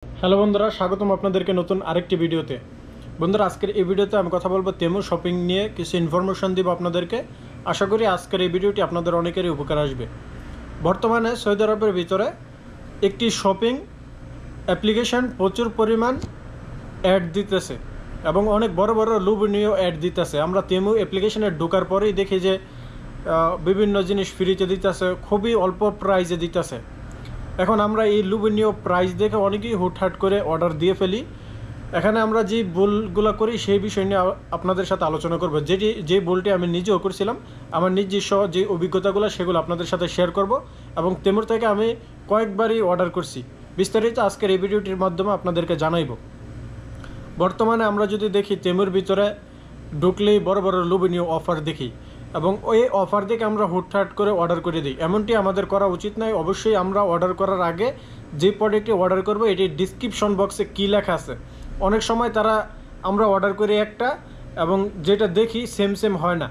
Hello বন্ধুরা, স্বাগতম আপনাদেরকে নতুন আরেকটি ভিডিওতে। বন্ধুরা, আজকের এই ভিডিওতে আমি কথা বলবো তেমু শপিং নিয়ে, কিছু ইনফরমেশন দিব আপনাদেরকে। আশা করি আজকের এই ভিডিওটি আপনাদের অনেকেরই উপকার আসবে। বর্তমানে সৌদি আরবের ভিতরে একটি শপিং অ্যাপ্লিকেশন প্রচুর পরিমাণ অ্যাড দিতেছে এবং অনেক বড় বড় লোভনীয় অ্যাড দিতেছে। আমরা তেমু অ্যাপ্লিকেশনে ঢোকার পরেই দেখি যে বিভিন্ন জিনিস ফ্রিতে দিতেছে, খুবই অল্প প্রাইসে দিতেছে। এখন আমরা এই লোভনীয় প্রাইস দেখে অনেকেই হুটহাট করে অর্ডার দিয়ে ফেলি। এখানে আমরা যে ভুলগুলো করি সেই বিষয় নিয়ে আপনাদের সাথে আলোচনা করব। যে ভুলটি আমি নিজেও করছিলাম, আমার নিজস্ব যে অভিজ্ঞতাগুলো সেগুলো আপনাদের সাথে শেয়ার করব এবং তেমুর থেকে আমি কয়েকবারই অর্ডার করছি। বিস্তারিত আজকের এই ভিডিওটির মাধ্যমে আপনাদেরকে জানাইব। বর্তমানে আমরা যদি দেখি তেমুর ভিতরে ঢুকলেই বড় বড় লোভনীয় অফার দেখি এবং ওই অফার দেখে আমরা হুটহাট করে অর্ডার করে দিই। এমনটি আমাদের করা উচিত নয়। অবশ্যই আমরা অর্ডার করার আগে যে প্রোডাক্টটি অর্ডার করব এটি ডিসক্রিপশন বক্সে কী লেখা আছে। অনেক সময় আমরা অর্ডার করি একটা এবং যেটা দেখি সেম হয় না।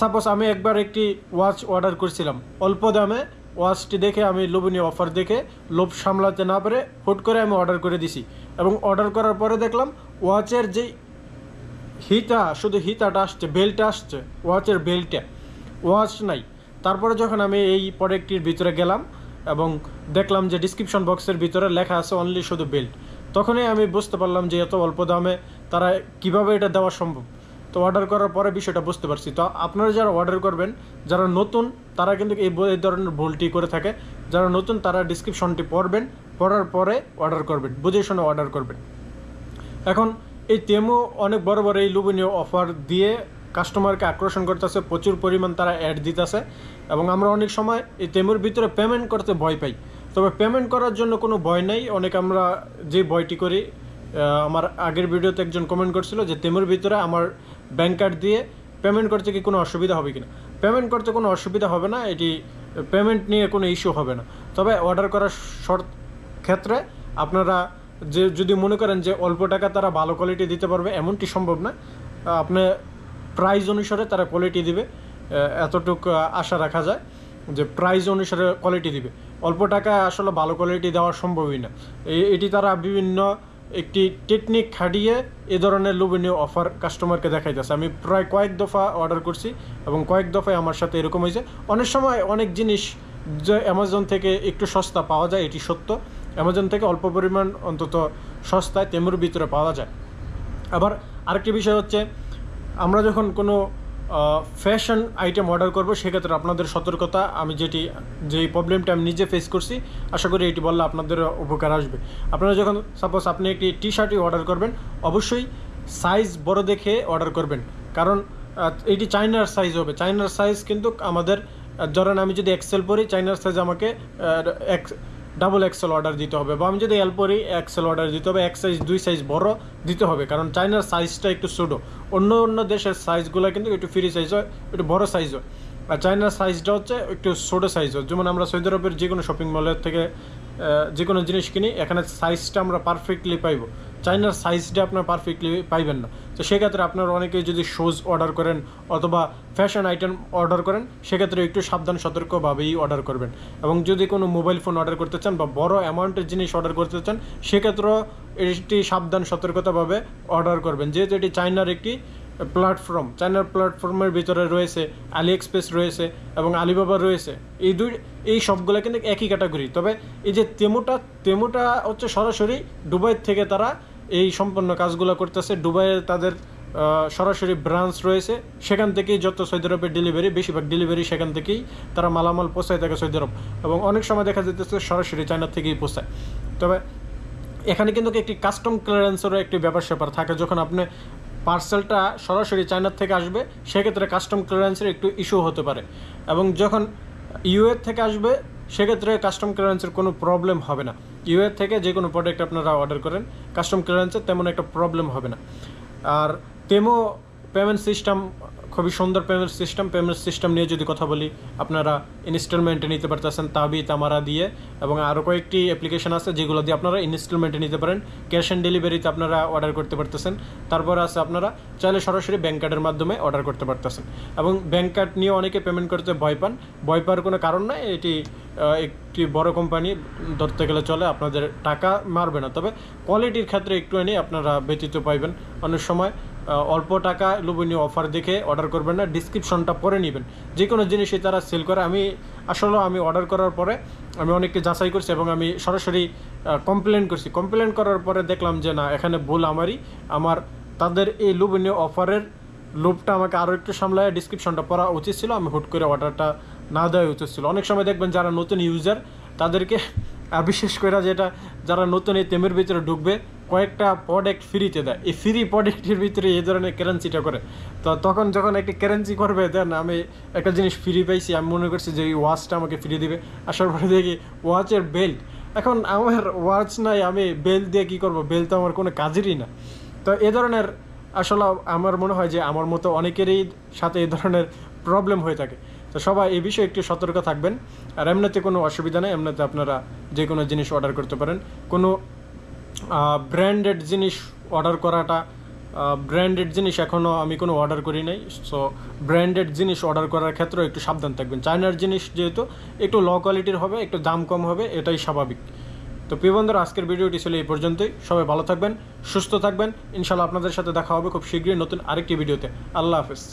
সাপোজ আমি একবার একটি ওয়াচ অর্ডার করছিলাম অল্প দামে। ওয়াচটি দেখে আমি লোভনীয় অফার দেখে লোভ সামলাতে না পেরে হুট করে আমি অর্ডার করে দিছি এবং অর্ডার করার পরে দেখলাম ওয়াচের যেই শুধু হিতাটা আসছে, বেল্টটা আসছে, ওয়াচের বেল্টটা, ওয়াচ নাই। তারপরে যখন আমি এই প্রোডাক্টটির ভিতরে গেলাম এবং দেখলাম যে ডিসক্রিপশন বক্সের ভিতরে লেখা আছে অনলি শুধু বেল্ট, তখনই আমি বুঝতে পারলাম যে এত অল্প দামে তারা কিভাবে এটা দেওয়া সম্ভব। তো অর্ডার করার পরে বিষয়টা বুঝতে পারছি। তো আপনারা যারা অর্ডার করবেন, যারা নতুন, তারা কিন্তু এই ধরনের ভুলটি করে থাকে। যারা নতুন তারা ডিসক্রিপশনটি পড়ার পরে অর্ডার করবেন, বুঝে শুনে অর্ডার করবেন। এখন এই তেমু অনেক বড় বড় এই লোভনীয় অফার দিয়ে কাস্টমারকে আকর্ষণ করতেছে, প্রচুর পরিমাণ তারা অ্যাড দিতেছে এবং আমরা অনেক সময় এই তেমুর ভিতরে পেমেন্ট করতে ভয় পাই। তবে পেমেন্ট করার জন্য কোনো ভয় নেই। আমরা যে ভয়টি করি, আমার আগের ভিডিওতে একজন কমেন্ট করছিল যে তেমুর ভিতরে আমার ব্যাংক কার্ড দিয়ে পেমেন্ট করতে কি কোনো অসুবিধা হবে কিনা। পেমেন্ট করতে কোনো অসুবিধা হবে না, এটি পেমেন্ট নিয়ে কোনো ইস্যু হবে না। তবে অর্ডার করার ক্ষেত্রে আপনারা যদি মনে করেন যে অল্প টাকা তারা ভালো কোয়ালিটি দিতে পারবে, এমনটি সম্ভব না। আপনি প্রাইস অনুসারে তারা কোয়ালিটি দিবে, এতটুকু আশা রাখা যায় যে প্রাইস অনুসারে কোয়ালিটি দিবে। অল্প টাকা আসলে ভালো কোয়ালিটি দেওয়া সম্ভবই না। এটি তারা বিভিন্ন একটি টেকনিক খাটিয়ে এ ধরনের লোভনীয় অফার কাস্টমারকে দেখাইতেছে। আমি প্রায় কয়েক দফা অর্ডার করছি এবং কয়েক দফায় আমার সাথে এরকম হয়েছে। অনেক সময় অনেক জিনিস যে অ্যামাজন থেকে একটু সস্তা পাওয়া যায়, এটি সত্য। অ্যামাজন থেকে অল্প পরিমাণ অন্তত সস্তায় তেমুর ভিতরে পাওয়া যায়। আবার আরেকটি বিষয় হচ্ছে, আমরা যখন কোনো ফ্যাশন আইটেম অর্ডার করব সেক্ষেত্রে আপনাদের সতর্কতা, আমি যেই প্রবলেমটা আমি নিজে ফেস করছি, আশা করি এটি বললে আপনাদের উপকার আসবে। আপনারা যখন সাপোজ আপনি একটি টি শার্টই অর্ডার করবেন, অবশ্যই সাইজ বড় দেখে অর্ডার করবেন, কারণ এটি চাইনার সাইজ হবে। চাইনার সাইজ কিন্তু আমাদের, ধরেন আমি যদি এক্সেল পরি, চাইনার সাইজ আমাকে ডাবল এক্সেল অর্ডার দিতে হবে, বা আমি যদি এল পরি এক্সেল অর্ডার দিতে হবে। এক সাইজ 2 সাইজ বড় দিতে হবে, কারণ চাইনার সাইজটা একটু ছোটো। অন্য দেশের সাইজগুলো কিন্তু একটু ফ্রি সাইজ হয়, একটু বড় সাইজ হয়, আর চাইনার সাইজটা হচ্ছে একটু ছোটো সাইজ হয়। যেমন আমরা সৌদি আরবের যে কোনো শপিং মলের থেকে যে কোনো জিনিস কিনি, এখানে সাইজটা আমরা পারফেক্টলি পাইব, চাইনার সাইজটা আপনার পারফেক্টলি পাইবেন না। তো সেক্ষেত্রে আপনারা অনেকেই যদি শুজ অর্ডার করেন অথবা ফ্যাশন আইটেম অর্ডার করেন, সেক্ষেত্রে একটু সাবধান সতর্কভাবেই অর্ডার করবেন। এবং যদি কোনো মোবাইল ফোন অর্ডার করতে চান বা বড় অ্যামাউন্টের জিনিস অর্ডার করতে চান, সেক্ষেত্রেও এটি সাবধান সতর্কতাভাবে অর্ডার করবেন, যেহেতু এটি চাইনার একটি প্ল্যাটফর্ম। চাইনার প্ল্যাটফর্মের ভিতরে রয়েছে আলি এক্সপ্রেস রয়েছে এবং আলিবাবা রয়েছে। এই সবগুলো কিন্তু একই ক্যাটাগরি। তবে এই যে তেমুটা হচ্ছে সরাসরি দুবাই থেকে তারা এই সম্পূর্ণ কাজগুলো করতেছে। দুবাইয়ে তাদের সরাসরি ব্রাঞ্চ রয়েছে, সেখান থেকেই যত সৌদি আরবের ডেলিভারি, বেশিরভাগ ডেলিভারি সেখান থেকেই তারা মালামাল পৌঁছায় থাকে সৌদি আরব, এবং অনেক সময় দেখা যেতেছে সরাসরি চায়না থেকেই পৌঁছায়। তবে এখানে কিন্তু একটি কাস্টম ক্লিয়ারেন্সেরও একটি ব্যাপার স্যাপার থাকে। যখন আপনি পার্সেলটা সরাসরি চায়নার থেকে আসবে, সেক্ষেত্রে কাস্টম ক্লিয়ারেন্সের একটু ইস্যু হতে পারে, এবং যখন ইউএর থেকে আসবে সেক্ষেত্রে কাস্টম ক্লিয়ারেন্সের কোনো প্রবলেম হবে না। ইউএর থেকে যে কোনো প্রোডাক্ট আপনারা অর্ডার করেন, কাস্টম ক্লিয়ারেন্সের তেমন একটা প্রবলেম হবে না। আর তেমো পেমেন্ট সিস্টেম খুবই সুন্দর পেমেন্ট সিস্টেম নিয়ে যদি কথা বলি, আপনারা ইনস্টলমেন্টে নিতে পারতেছেন তাবি তামারা দিয়ে, এবং আরও কয়েকটি অ্যাপ্লিকেশন আছে যেগুলো দিয়ে আপনারা ইনস্টলমেন্টে নিতে পারেন। ক্যাশ অন ডেলিভারিতে আপনারা অর্ডার করতে পারতেছেন। তারপর আছে আপনারা চাইলে সরাসরি ব্যাঙ্ক কার্ডের মাধ্যমে অর্ডার করতে পারতেছেন। এবং ব্যাঙ্ক কার্ড নিয়ে অনেকে পেমেন্ট করতে ভয় পান, ভয় পাওয়ার কোনো কারণ নাই। এটি একটি বড় কোম্পানি, ধরতে গেলে চলে, আপনাদের টাকা মারবে না, তবে কোয়ালিটির ক্ষেত্রে একটুখানি আপনারা ব্যতীত পাইবেন। অনেক সময় অল্প টাকা লোভনীয় অফার দেখে অর্ডার করবেন না, ডিসক্রিপশনটা পরে নেবেন। যে কোনো জিনিসই তারা সেল করে। আমি অর্ডার করার পরে আমি অনেককে যাচাই করছি এবং আমি সরাসরি কমপ্লেন করছি। কমপ্লেন করার পরে দেখলাম যে না, এখানে ভুল আমার তাদের এই লোভনীয় অফারের লোভটা আমাকে আরও একটু সামলায় ডিসক্রিপশনটা পড়া উচিত ছিল, আমি হুট করে অর্ডারটা না দেওয়া উচিত ছিল। অনেক সময় দেখবেন যারা নতুন ইউজার তাদেরকে, আর বিশেষ করে যারা নতুন এই তেমের ভিতরে ঢুকবে, কয়েকটা প্রোডাক্ট ফ্রিতে দেয়। এই ফ্রি প্রোডাক্টের ভিতরে এই ধরনের কারেন্সিটা করে। তো তখন যখন একটা কারেন্সি করবে, দেন আমি একটা জিনিস ফ্রি পাইছি, আমি মনে করছি যে এই ওয়াচটা আমাকে ফ্রি দিবে। আসার পরে দেখি ওয়াচের বেল্ট। এখন আমার ওয়াচ নাই, আমি বেল্ট দিয়ে কী করবো? বেল্ট তো আমার কোনো কাজেরই না। তো এ ধরনের আসলে আমার মনে হয় যে আমার মতো অনেকেরই সাথে এই ধরনের প্রবলেম হয়ে থাকে। তো সবাই এই বিষয়ে একটু সতর্ক থাকবেন। আর এমনিতে কোনো অসুবিধা নেই, এমনিতে আপনারা যে কোনো জিনিস অর্ডার করতে পারেন। কোনো ব্র্যান্ডেড জিনিস অর্ডার করাটা, ব্র্যান্ডেড জিনিস এখনও আমি কোনো অর্ডার করি নাই। সো ব্র্যান্ডেড জিনিস অর্ডার করার ক্ষেত্রেও একটু সাবধান থাকবেন। চায়নার জিনিস যেহেতু একটু লো কোয়ালিটির হবে, একটু দাম কম হবে, এটাই স্বাভাবিক। তো প্রিয় বন্ধুরা, আজকের ভিডিওটি ছিল এই পর্যন্তই। সবাই ভালো থাকবেন, সুস্থ থাকবেন। ইনশাল্লাহ আপনাদের সাথে দেখা হবে খুব শীঘ্রই নতুন আরেকটি ভিডিওতে। আল্লাহ হাফেজ।